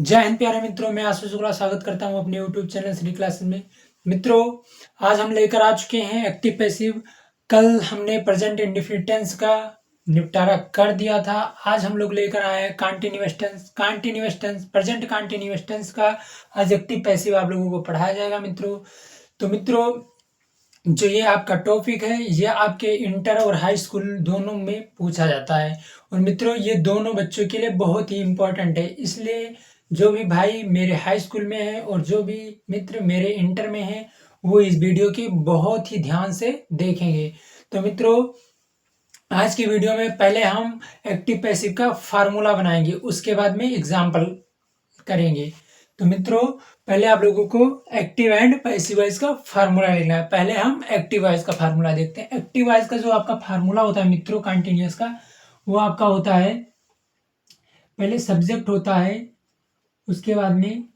जय हिंद प्यारे मित्रों, मैं आशीष शुक्ला स्वागत करता हूं अपने यूट्यूब चैनल श्री क्लासेस में। मित्रों, आज हम लेकर आ चुके हैं एक्टिव पैसिव। कल हमने प्रेजेंट इंडेफिनिट टेंस का निपटारा कर दिया था। आज हम लोग लेकर आए हैं continuous tense present continuous tense का आज एक्टिव पैसिव आप लोगों को पढ़ाया जाएगा मित्रों। तो मित्रों, जो ये आपका टॉपिक है ये आपके इंटर और हाई स्कूल दोनों में पूछा जाता है। और मित्रों, ये दोनों बच्चों के लिए बहुत ही इम्पोर्टेंट है, इसलिए जो भी भाई मेरे हाई स्कूल में है और जो भी मित्र मेरे इंटर में है वो इस वीडियो की बहुत ही ध्यान से देखेंगे। तो मित्रों, आज की वीडियो में पहले हम एक्टिव पैसिव का फार्मूला बनाएंगे, उसके बाद में एग्जाम्पल करेंगे। तो मित्रों, पहले आप लोगों को एक्टिव एंड पैसिव वॉइस का फार्मूला लिखना है। पहले हम एक्टिव वॉइस का फार्मूला देखते हैं। एक्टिव वॉइस का जो आपका फार्मूला होता है मित्रों कंटिन्यूअस का, वो आपका होता है, पहले सब्जेक्ट होता है, उसके बाद में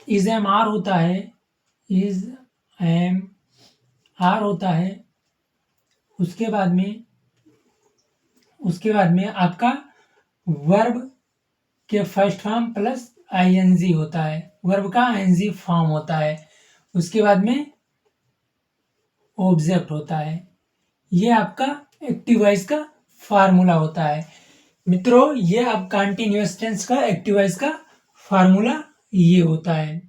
इज एम आर होता है, इज एम आर होता है। उसके बाद में आपका वर्ब के फर्स्ट फॉर्म प्लस आईएनजी होता है, वर्ब का आईएनजी फॉर्म होता है। उसके बाद में ऑब्जेक्ट होता है। ये आपका एक्टिव वॉइस का फार्मूला होता है मित्रों। ये आप कंटीन्यूअस टेंस का एक्टिव वॉइस का फार्मूला ये होता है।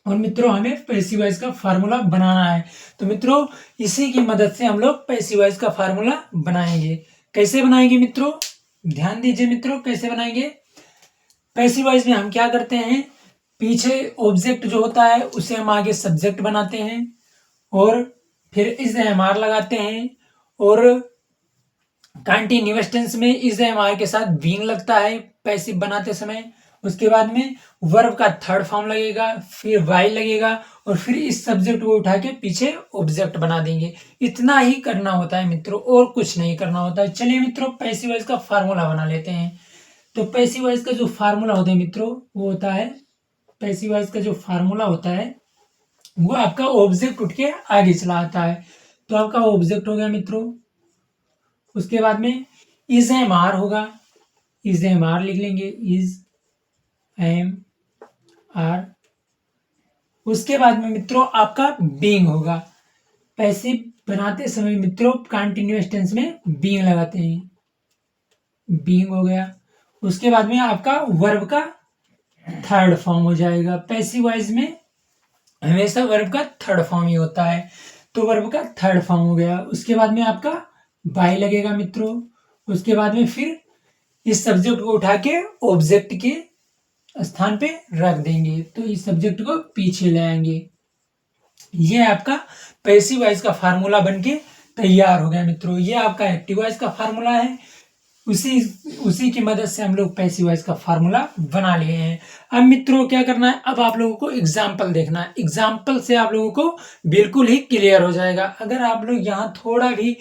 और मित्रों, हमें पैसिव वॉइस का फार्मूला बनाना है। तो मित्रों, इसी की मदद से हम लोग पैसिव वॉइस का फार्मूला बनाएंगे। कैसे बनाएंगे मित्रों, ध्यान दीजिए मित्रों, कैसे बनाएंगे। पैसिव वॉइस में हम क्या करते हैं, पीछे ऑब्जेक्ट जो होता है उसे हम आगे सब्जेक्ट बनाते हैं और फिर इज एम आर लगाते हैं। और कंटीन्यूअस टेंस में इज एम आर के साथ बीइंग लगता है पैसिव बनाते समय। उसके बाद में वर्ब का थर्ड फॉर्म लगेगा, फिर वाई लगेगा और फिर इस सब्जेक्ट को उठा के पीछे ऑब्जेक्ट बना देंगे। इतना ही करना होता है मित्रों, और कुछ नहीं करना होता है। चलिए मित्रों, पैसिव वॉइस का फार्मूला बना लेते हैं। तो पैसिव वॉइस का जो फार्मूला होता है मित्रों, वो होता है, पैसिव वॉइस का जो फार्मूला होता है वो आपका ऑब्जेक्ट उठ के आगे चला आता है। तो आपका ऑब्जेक्ट हो गया मित्रों। उसके बाद में इज एम आर होगा, इज एम आर लिख लेंगे, इज एम आर। उसके बाद में मित्रों आपका बीइंग होगा। पैसिव बनाते समय मित्रों कंटीन्यूअस टेंस में बीइंग लगाते हैं, बीइंग हो गया। उसके बाद में आपका वर्ब का थर्ड फॉर्म हो जाएगा। पैसिव वॉइस में हमेशा वर्ब का थर्ड फॉर्म ही होता है, तो वर्ब का थर्ड फॉर्म हो गया। उसके बाद में आपका बाय लगेगा मित्रों। उसके बाद में फिर इस सब्जेक्ट को उठा के ऑब्जेक्ट के स्थान पे रख देंगे, तो इस सब्जेक्ट को पीछे ले आएंगे। ये आपका पैसिव वॉइस का फार्मूला बनके तैयार हो गया मित्रों। ये आपका एक्टिव वॉइस का फार्मूला है। उसी की मदद से हम लोग पैसिव वॉइस का फार्मूला बना लिए हैं। अब मित्रों क्या करना है, अब आप लोगों को एग्जाम्पल देखना है। एग्जाम्पल से आप लोगों को बिल्कुल ही क्लियर हो जाएगा। अगर आप लोग यहाँ थोड़ा भी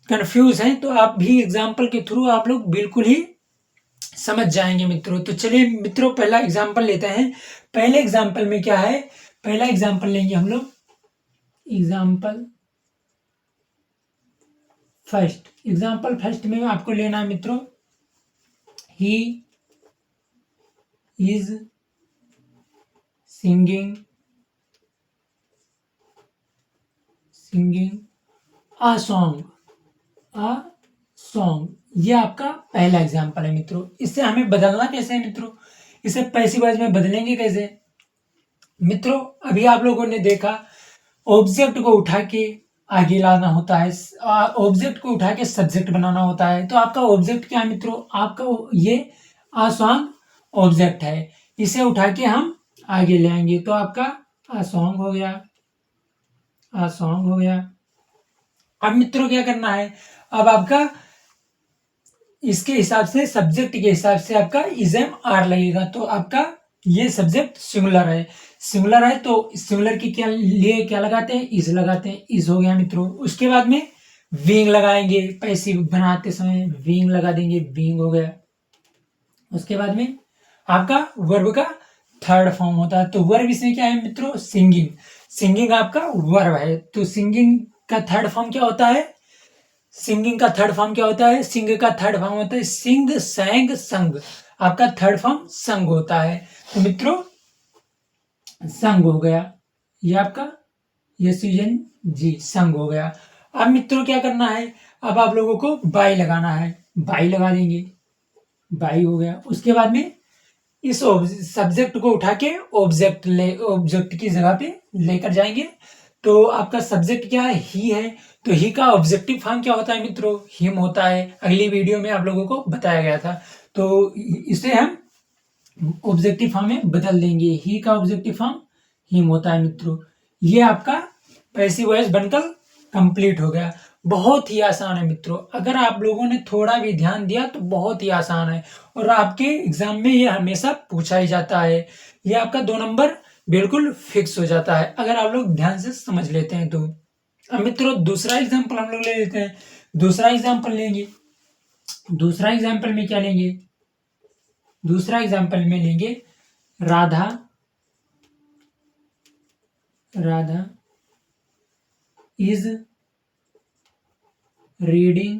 कंफ्यूज हैं तो आप भी एग्जाम्पल के थ्रू आप लोग बिल्कुल ही समझ जाएंगे मित्रों। तो चलिए मित्रों, पहला एग्जाम्पल लेते हैं। पहले एग्जाम्पल में क्या है, पहला एग्जाम्पल लेंगे हम लोग, एग्जाम्पल फर्स्ट। एग्जाम्पल फर्स्ट में आपको लेना है मित्रों, he is singing a song. ये आपका पहला एग्जाम्पल है मित्रों। इससे हमें बदलना कैसे है मित्रों, इसे पैसिव वॉइस में बदलेंगे कैसे मित्रों। अभी आप लोगों ने देखा ऑब्जेक्ट को उठा के आगे लाना होता है, ऑब्जेक्ट को उठा के सब्जेक्ट बनाना होता है। तो आपका ऑब्जेक्ट क्या है मित्रों, आपका ये आ सॉन्ग ऑब्जेक्ट है। इसे उठा के हम आगे ले आएंगे, तो आपका आ सॉन्ग हो गया, आ सॉन्ग हो गया। अब मित्रों क्या करना है, अब आपका इसके हिसाब से, सब्जेक्ट के हिसाब से आपका इज एम आर लगेगा। तो आपका ये सब्जेक्ट सिंगुलर है, सिंगुलर है तो सिंगुलर की क्या लिए क्या लगाते हैं, इज लगाते हैं, इज हो गया मित्रों। उसके बाद में विंग लगाएंगे, पैसिव बनाते समय विंग लगा देंगे, विंग हो गया। उसके बाद में आपका वर्ब का थर्ड फॉर्म होता है। तो वर्ब इसमें क्या है मित्रों, सिंगिंग। सिंगिंग आपका वर्ब है, तो सिंगिंग का थर्ड फॉर्म क्या होता है, सिंगिंग का थर्ड फॉर्म क्या होता है, सिंग का थर्ड फॉर्म होता है सिंग, सैंग, संग। आपका थर्ड फॉर्म संग होता है। तो मित्रों संग हो गया, ये आपका SUNG संग हो गया। अब मित्रों क्या करना है, अब आप लोगों को बाई लगाना है, बाई लगा देंगे, बाई हो गया। उसके बाद में इस सब्जेक्ट को उठा के ऑब्जेक्ट की जगह पे लेकर जाएंगे। तो आपका सब्जेक्ट क्या है, ही है, तो ही का ऑब्जेक्टिव फॉर्म क्या होता है मित्रों, हिम होता है। अगली वीडियो में आप लोगों को बताया गया था, तो इसे हम ऑब्जेक्टिव फॉर्म में बदल देंगे, ही का ऑब्जेक्टिव फॉर्म हिम होता है मित्रों। ये आपका पैसिव वॉइस बनकर कंप्लीट हो गया। बहुत ही आसान है मित्रों, अगर आप लोगों ने थोड़ा भी ध्यान दिया तो बहुत ही आसान है, और आपके एग्जाम में ये हमेशा पूछा ही जाता है। ये आपका 2 नंबर बिल्कुल फिक्स हो जाता है अगर आप लोग ध्यान से समझ लेते हैं तो। अब मित्रों दूसरा एग्जाम्पल हम लोग ले लेते हैं। दूसरा एग्जाम्पल लेंगे, दूसरा एग्जाम्पल में क्या लेंगे, दूसरा एग्जाम्पल में लेंगे Radha, Radha is reading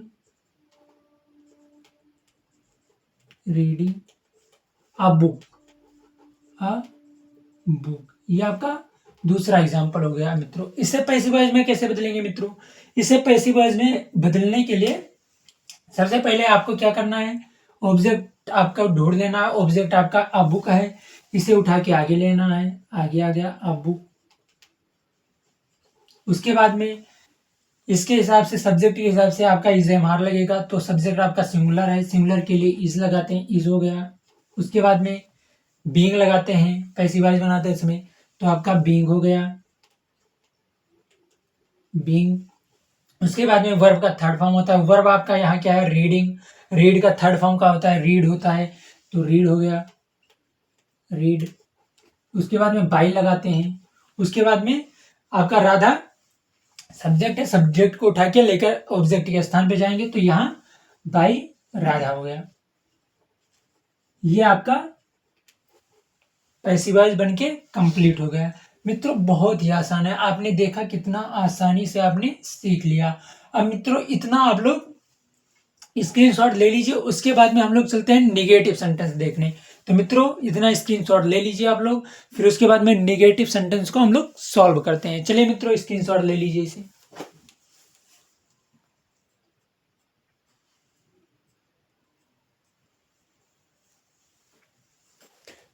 a book, ये आपका दूसरा एग्जाम्पल हो गया मित्रों। इसे पैसिव वॉइस में कैसे बदलेंगे मित्रों, इसे पैसिव वॉइस में बदलने के लिए सबसे पहले आपको क्या करना है, ऑब्जेक्ट आपका ढूंढ लेना है। ऑब्जेक्ट आपका अ बुक है, इसे उठा के आगे लेना है, आगे आ गया अ बुक। उसके बाद में इसके हिसाब से सब्जेक्ट के हिसाब से आपका इज एम आर लगेगा, तो सब्जेक्ट आपका सिंगुलर है, सिंगुलर के लिए इज लगाते हैं, इज हो गया। उसके बाद में बीइंग लगाते हैं, पैसिव वॉइस बनाते हैं इसमें, तो आपका बीइंग हो गया, बीइंग। उसके बाद में वर्ब का थर्ड फॉर्म होता है, वर्ब आपका यहाँ क्या है, रीडिंग, रीड का थर्ड फॉर्म का होता है रीड होता है, तो रीड हो गया, रीड। उसके बाद में बाई लगाते हैं। उसके बाद में आपका राधा सब्जेक्ट है, सब्जेक्ट को उठा के लेकर ऑब्जेक्ट के स्थान पे जाएंगे, तो यहाँ बाई राधा हो गया। ये आपका पैसिव वॉइस बन के कंप्लीट हो गया मित्रों। बहुत ही आसान है, आपने देखा कितना आसानी से आपने सीख लिया। अब मित्रों इतना आप लोग स्क्रीनशॉट ले लीजिए, उसके बाद में हम लोग चलते हैं निगेटिव सेंटेंस देखने। तो मित्रों इतना स्क्रीनशॉट ले लीजिए आप लोग, फिर उसके बाद में निगेटिव सेंटेंस को हम लोग सॉल्व करते हैं। चलिए मित्रों स्क्रीनशॉट ले लीजिए इसे।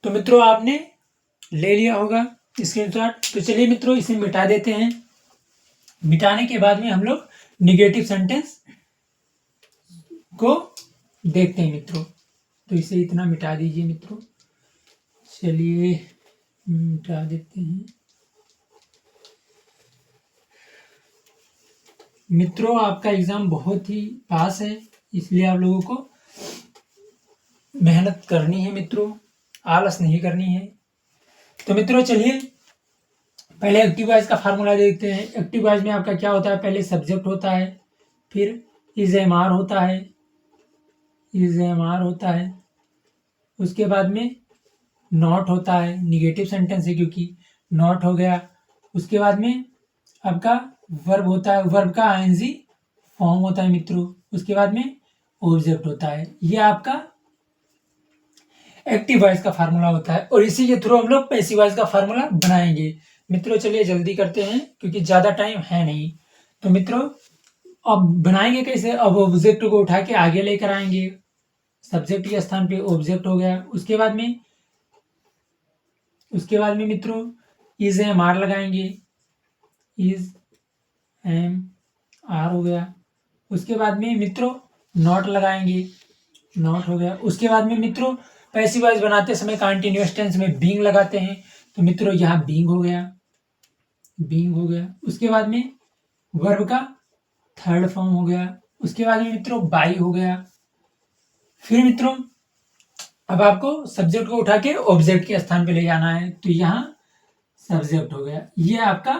तो मित्रों आपने ले लिया होगा स्क्रीनशॉट, तो चलिए मित्रों इसे मिटा देते हैं। मिटाने के बाद में हम लोग निगेटिव सेंटेंस को देखते हैं मित्रों। तो इसे इतना मिटा दीजिए मित्रों, चलिए मिटा देते हैं। मित्रों आपका एग्जाम बहुत ही पास है, इसलिए आप लोगों को मेहनत करनी है मित्रों, आलस नहीं करनी है। तो मित्रों चलिए पहले एक्टिव वॉइस का फार्मूला देखते हैं। एक्टिव वॉइस में आपका क्या होता है, पहले सब्जेक्ट होता है, फिर इज एम आर होता है, इज एम आर होता है। उसके बाद में नॉट होता है, निगेटिव सेंटेंस है क्योंकि नॉट हो गया। उसके बाद में आपका वर्ब होता है, वर्ब का आईएनजी फॉर्म होता है मित्रों। उसके बाद में ऑब्जेक्ट होता है। ये आपका एक्टिव वॉइस का फार्मूला होता है, और इसी के थ्रू हम लोग पैसिव वॉइस का फार्मूला बनाएंगे। मित्रों चलिए जल्दी करते हैं क्योंकि ज्यादा टाइम है नहीं। तो मित्रों अब बनाएंगे कैसे, अब ऑब्जेक्ट को उठा के आगे लेकर आएंगे, सब्जेक्ट के स्थान पे ऑब्जेक्ट हो गया। उसके बाद में मित्रों इज एम आर लगाएंगे, इज एम आर हो गया। उसके बाद में मित्रों नॉट लगाएंगे, नॉट हो गया। उसके बाद में मित्रों पैसिव वॉइस बनाते समय कंटीन्यूअस टेंस में बीइंग लगाते हैं, तो मित्रों यहाँ बीइंग हो गया, बीइंग हो गया। उसके बाद में वर्ब का थर्ड फॉर्म हो गया। उसके बाद में मित्रों बाई हो गया। फिर मित्रों अब आपको सब्जेक्ट को उठा के ऑब्जेक्ट के स्थान पे ले जाना है, तो यहाँ सब्जेक्ट हो गया। ये आपका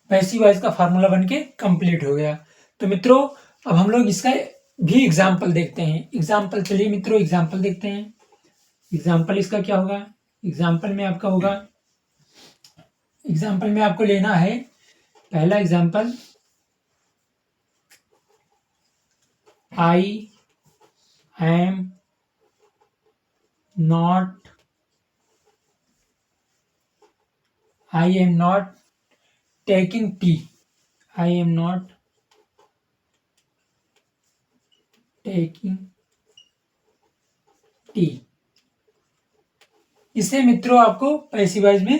पैसिव वॉइस का फार्मूला बन के कंप्लीट हो गया। तो मित्रों अब हम लोग इसका भी एग्जाम्पल देखते हैं। एग्जाम्पल चलिए मित्रों एग्जाम्पल देखते हैं। एग्जाम्पल इसका क्या होगा, एग्जाम्पल में आपका होगा, एग्जाम्पल में आपको लेना है पहला example, I am not I am not taking tea, I am not taking tea. इसे मित्रों आपको पैसिव वॉइस में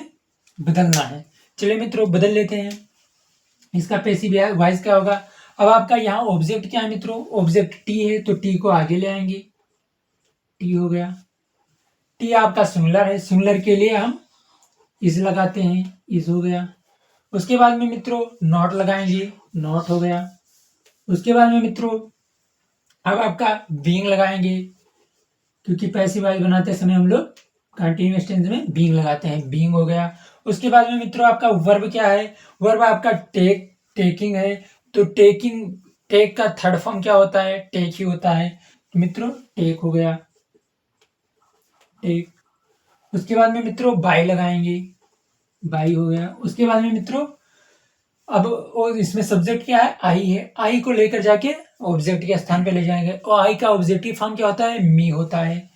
बदलना है। चलिए मित्रों बदल लेते हैं। इसका पैसिव वॉइस क्या होगा? अब आपका यहाँ ऑब्जेक्ट क्या है मित्रों? ऑब्जेक्ट टी है, तो टी को आगे ले आएंगे, टी हो गया। टी आपका सिंगुलर है, सिंगुलर के लिए हम इस लगाते हैं, इस हो गया। उसके बाद में मित्रों नॉट लगाएंगे, नॉट हो गया। उसके बाद में मित्रों अब आपका बीइंग लगाएंगे, क्योंकि पैसिव वॉइस बनाते समय हम लोग कंटिन्यूअस टेंस में बीइंग लगाते हैं, बीइंग हो गया। उसके बाद में मित्रों आपका वर्ब क्या है? वर्ब आपका टेक, टेकिंग है, तो टेकिंग, टेक का थर्ड फॉर्म क्या होता है? टेक ही होता है, तो मित्रों टेक हो गया, टेक। उसके बाद में मित्रों बाय लगाएंगे, बाई हो गया। उसके बाद में मित्रों अब और इसमें सब्जेक्ट क्या है? आई है, आई को लेकर जाके ऑब्जेक्ट के स्थान पे ले जाएंगे, और आई का ऑब्जेक्टिव फॉर्म क्या होता है? मी होता है।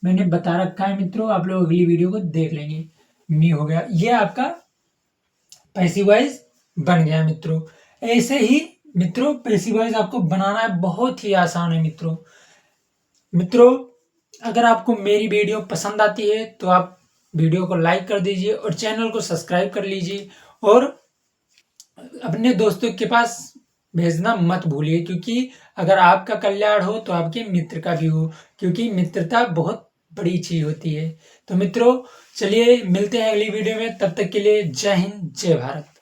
मैंने बता रखा है मित्रों, आप लोग अगली वीडियो को देख लेंगे। मी हो गया, ये आपका पैसिव वॉइस बन गया मित्रों। ऐसे ही मित्रों पैसिव वॉइस आपको बनाना है, बहुत ही आसान है मित्रों। मित्रों अगर आपको मेरी वीडियो पसंद आती है तो आप वीडियो को लाइक कर दीजिए और चैनल को सब्सक्राइब कर लीजिए, और अपने दोस्तों के पास भेजना मत भूलिए, क्योंकि अगर आपका कल्याण हो तो आपके मित्र का भी हो, क्योंकि मित्रता बहुत बड़ी चीज होती है। तो मित्रों चलिए मिलते हैं अगली वीडियो में, तब तक के लिए जय हिंद, जय भारत।